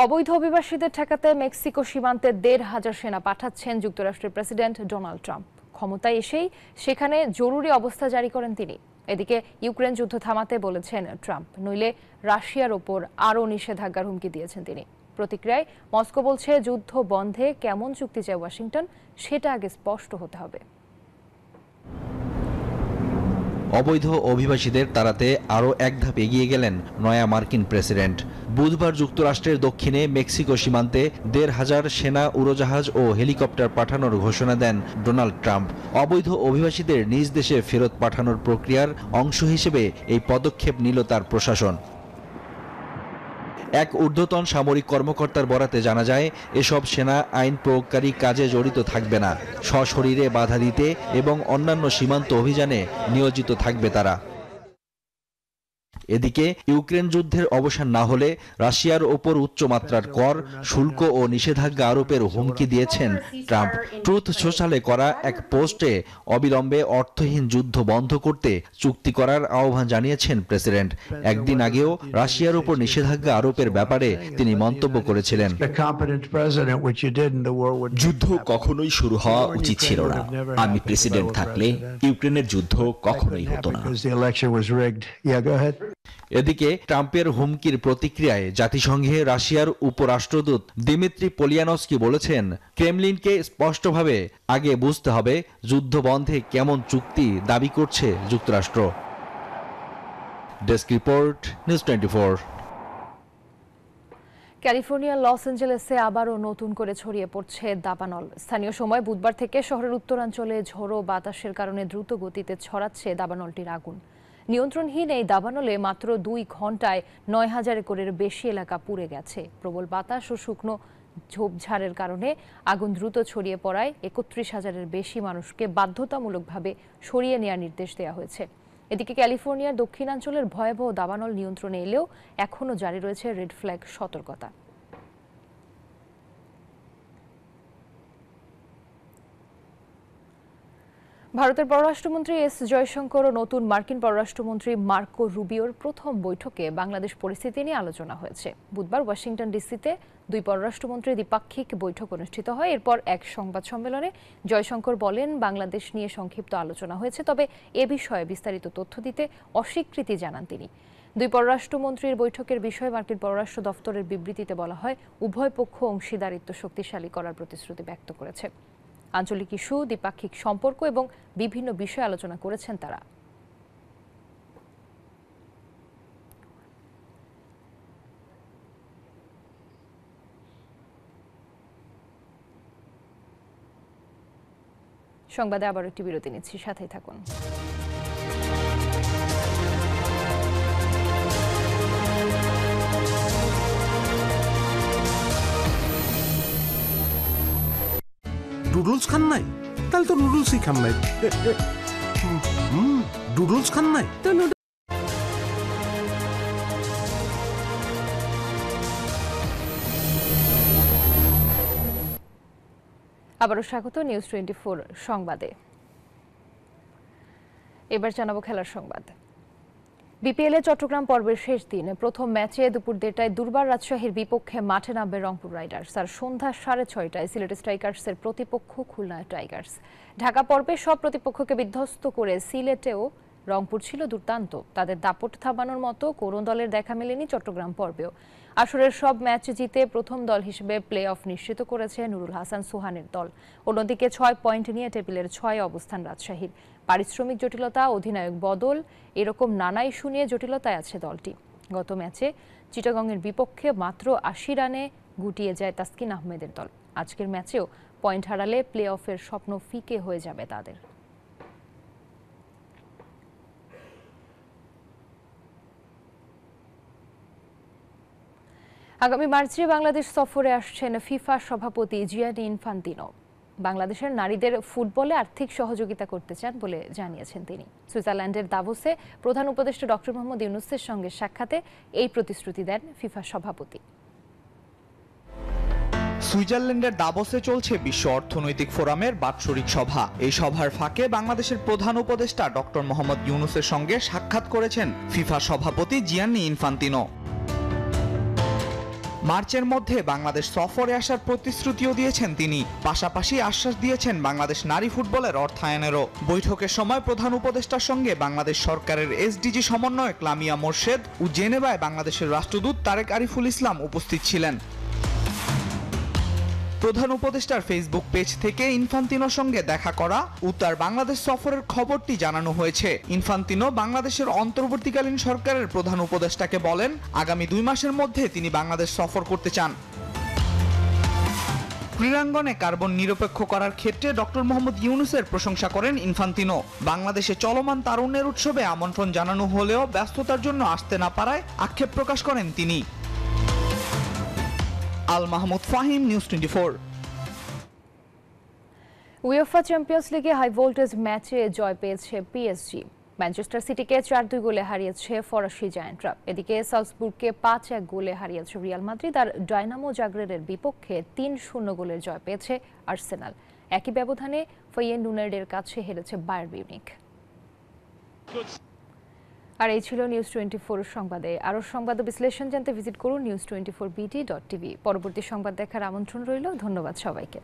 অবৈধ অভিবাসীদের ঠেকাতে মেক্সিকো সীমান্তে 1,500 সেনা পাঠাচ্ছেন যুক্তরাষ্ট্রের প্রেসিডেন্ট ডোনাল্ড ট্রাম্প। ক্ষমতায় এসেই সেখানে জরুরি অবস্থা জারি করেন তিনি। এদিকে ইউক্রেন যুদ্ধ থামাতে বলেছেন ট্রাম্প, নইলে রাশিয়ার ওপর আরও নিষেধাজ্ঞার হুমকি দিয়েছেন তিনি। প্রতিক্রিয়ায় মস্কো বলছে, যুদ্ধ বন্ধে কেমন চুক্তি চায় ওয়াশিংটন সেটা আগে স্পষ্ট হতে হবে। অবৈধ অভিবাসীদের তাড়াতে আরও এক ধাপ এগিয়ে গেলেন নয়া মার্কিন প্রেসিডেন্ট। বুধবার যুক্তরাষ্ট্রের দক্ষিণে মেক্সিকো সীমান্তে 1,500 সেনা, উড়োজাহাজ ও হেলিকপ্টার পাঠানোর ঘোষণা দেন ডোনাল্ড ট্রাম্প। অবৈধ অভিবাসীদের নিজ দেশে ফেরত পাঠানোর প্রক্রিয়ার অংশ হিসেবে এই পদক্ষেপ নিল তার প্রশাসন। এক ঊর্ধ্বতন সামরিক কর্মকর্তার বরাতে জানা যায়, এসব সেনা আইন প্রয়োগকারী কাজে জড়িত থাকবে না, সশরীরে বাধা দিতে এবং অন্যান্য সীমান্ত অভিযানে নিয়োজিত থাকবে তারা। এদিকে ইউক্রেন যুদ্ধের অবসান না হলে রাশিয়ার ওপর উচ্চমাত্রার কর, শুল্ক ও নিষেধাজ্ঞা আরোপের হুমকি দিয়েছেন ট্রাম্প। ট্রুথ সোশ্যালে করা এক পোস্টে অবিলম্বে অর্থহীন যুদ্ধ বন্ধ করতে চুক্তি করার আহ্বান জানিয়েছেন প্রেসিডেন্ট। একদিন আগেও রাশিয়ার ওপর নিষেধাজ্ঞা আরোপের ব্যাপারে তিনি মন্তব্য করেছিলেন, যুদ্ধ কখনোই শুরু হওয়া উচিত ছিল না। আমি প্রেসিডেন্ট থাকলে ইউক্রেনের যুদ্ধ কখনোই হতো না। এদিকে ট্রাম্পের হুমকির প্রতিক্রিয়ায় জাতিসংঘে রাশিয়ার উপরাষ্ট্রদূত দিমিত্রি পোলিয়ানস্কি বলেছেন, ক্রেমলিনকে স্পষ্টভাবে আগে বুঝতে হবে যুদ্ধ বন্ধে কেমন চুক্তি দাবি করছে যুক্তরাষ্ট্র। Desk report, news 24। ক্যালিফোর্নিয়ার লস অ্যাঞ্জেলেসে আবারও নতুন করে ছড়িয়ে পড়ছে দাবানল। স্থানীয় সময় বুধবার থেকে শহরের উত্তরাঞ্চলে ঝোড়ো বাতাসের কারণে দ্রুত গতিতে ছড়াচ্ছে দাবানলটির আগুন। নিয়ন্ত্রণহীন এই দাবানলে মাত্র 2 ঘন্টায় 9,000 একরের বেশি এলাকা পুড়ে গেছে। প্রবল বাতাস ও শুকনো ঝোপঝাড়ের কারণে আগুন দ্রুত ছড়িয়ে পড়ায় 31,000-এর বেশি মানুষকে বাধ্যতামূলকভাবে সরিয়ে নেওয়ার নির্দেশ দেওয়া হয়েছে। এদিকে ক্যালিফোর্নিয়ার দক্ষিণাঞ্চলের ভয়াবহ দাবানল নিয়ন্ত্রণে এলেও এখনও জারি রয়েছে রেড ফ্ল্যাগ সতর্কতা। ভারতের পররাষ্ট্রমন্ত্রী এস জয়শঙ্কর ও নতুন মার্কিন পররাষ্ট্রমন্ত্রী মার্কো রুবিওর প্রথম বৈঠকে বাংলাদেশ পরিস্থিতি নিয়ে আলোচনা হয়েছে। বুধবার ওয়াশিংটন ডিসিতে দুই পররাষ্ট্রমন্ত্রীর দ্বিপাক্ষিক বৈঠক অনুষ্ঠিত হয়। এরপর এক সংবাদ সম্মেলনে জয়শঙ্কর বলেন, বাংলাদেশ নিয়ে সংক্ষিপ্ত আলোচনা হয়েছে, তবে এ বিষয়ে বিস্তারিত তথ্য দিতে অস্বীকৃতি জানান তিনি। দুই পররাষ্ট্রমন্ত্রীর বৈঠকের বিষয়ে মার্কিন পররাষ্ট্র দফতরের বিবৃতিতে বলা হয়, উভয় পক্ষ অংশীদারিত্ব শক্তিশালী করার প্রতিশ্রুতি ব্যক্ত করেছে। আঞ্চলিক ইস্যু, দ্বিপাক্ষিক সম্পর্ক এবং বিভিন্ন বিষয়ে আলোচনা করেছেন তারা। সংবাদে আবার একটি বিরতি নিচ্ছি, সাথেই থাকুন। নুডলস খান নাই? তাহলে তো নুডলসই খান নাই। নুডলস খান নাই? আবারও স্বাগত নিউজ 24 সংবাদে। এবার জানাবো খেলার সংবাদ। বিপিএলে চট্টগ্রাম পর্বের শেষ দিন প্রথম ম্যাচে দুপুর 1টায় দুর্বার রাজশাহীর বিপক্ষে মাঠে নামবে রংপুর রাইডার্স আর সন্ধ্যা 6:30টায় সিলেট স্ট্রাইকার্সের প্রতিপক্ষ খুলনা টাইগার্স। ঢাকা পর্বে সব প্রতিপক্ষকে বিধ্বস্ত করে সিলেটেও রংপুর ছিল দুর্দান্ত। তাদের দাপট থামানোর মতো কোনো দলের দেখা মেলেনি চট্টগ্রাম পর্বেও। আসরের সব ম্যাচ জিতে প্রথম দল হিসেবে প্লে অফ নিশ্চিত করেছে নুরুল হাসান সোহানের দল। অন্যদিকে 6 পয়েন্ট নিয়ে টেবিলের 6 অবস্থান রাজশাহীর। পারিশ্রমিক জটিলতা, অধিনায়ক বদল, এরকম নানা ইস্যু নিয়ে জটিলতায় আছে দলটি। গত ম্যাচে চিটাগংয়ের বিপক্ষে মাত্র 80 রানে গুটিয়ে যায় তাসকিন আহমেদের দল। আজকের ম্যাচেও পয়েন্ট হারালে প্লে অফের স্বপ্ন ফিকে হয়ে যাবে তাদের। আগামী মার্চে বাংলাদেশ সফরে আসছেন ফিফা সভাপতি জিয়ানি ইনফান্তিনো। বাংলাদেশের নারীদের ফুটবলে আর্থিক সহযোগিতা করতে চান বলে জানিয়েছেন তিনি। সুইজারল্যান্ডের দাভোসে প্রধান উপদেষ্টা ডক্টর মোহাম্মদ ইউনূসের সঙ্গে সাক্ষাতে এই প্রতিশ্রুতি দেন ফিফা সভাপতি। সুইজারল্যান্ডের দাভোসে চলছে বিশ্ব অর্থনৈতিক ফোরামের বাৎসরিক সভা। এই সভার ফাঁকে বাংলাদেশের প্রধান উপদেষ্টা ডক্টর মোহাম্মদ ইউনূসের সঙ্গে সাক্ষাৎ করেছেন ফিফা সভাপতি জিয়ানি ইনফান্তিনো। মার্চের মধ্যে বাংলাদেশ সফরে আসার প্রতিশ্রুতিও দিয়েছেন তিনি। পাশাপাশি আশ্বাস দিয়েছেন বাংলাদেশ নারী ফুটবলের অর্থায়নেরও। বৈঠকের সময় প্রধান উপদেষ্টার সঙ্গে বাংলাদেশ সরকারের এসডিজি সমন্বয়ক লামিয়া মোর্শেদ ও জেনেভায় বাংলাদেশের রাষ্ট্রদূত তারেক আরিফুল ইসলাম উপস্থিত ছিলেন। প্রধান উপদেষ্টার ফেসবুক পেজ থেকে ইনফান্তিনোর সঙ্গে দেখা করা ও তার বাংলাদেশ সফরের খবরটি জানানো হয়েছে। ইনফান্তিনো বাংলাদেশের অন্তর্বর্তীকালীন সরকারের প্রধান উপদেষ্টাকে বলেন, আগামী 2 মাসের মধ্যে তিনি বাংলাদেশ সফর করতে চান। ক্রীড়াঙ্গনে কার্বন নিরপেক্ষ করার ক্ষেত্রে ডক্টর মোহাম্মদ ইউনূসের প্রশংসা করেন ইনফান্তিনো। বাংলাদেশে চলমান তারুণ্যের উৎসবে আমন্ত্রণ জানানো হলেও ব্যস্ততার জন্য আসতে না পারায় আক্ষেপ প্রকাশ করেন তিনি। Al Mahmud Fahim, news 24। UEFA champions লিগে হাই ভোল্টেজ ম্যাচে জয় পেয়েছে পিএসজি। ম্যানচেস্টার সিটিকে 4-2 গোলে হারিয়েছে ফরাসি জায়ান্টরা। এদিকে সালজবুর্গকে 5-1 গোলে হারিয়েছে রিয়াল মাদ্রিদ আর ডায়নামো জাগ্রেবের বিপক্ষে 3-0 গোলের জয় পেয়েছে আর্সেনাল। একই ব্যবধানে ফেইয়েনুর্ডের কাছে হেরেছে বায়ার্ন মিউনিখ। আর এই ছিল নিউজ 24 সংবাদে। আরও সংবাদ বিশ্লেষণ জানতে ভিজিট করুন news24bd.tv। পরবর্তী সংবাদ দেখার আমন্ত্রণ রইল। ধন্যবাদ সবাইকে।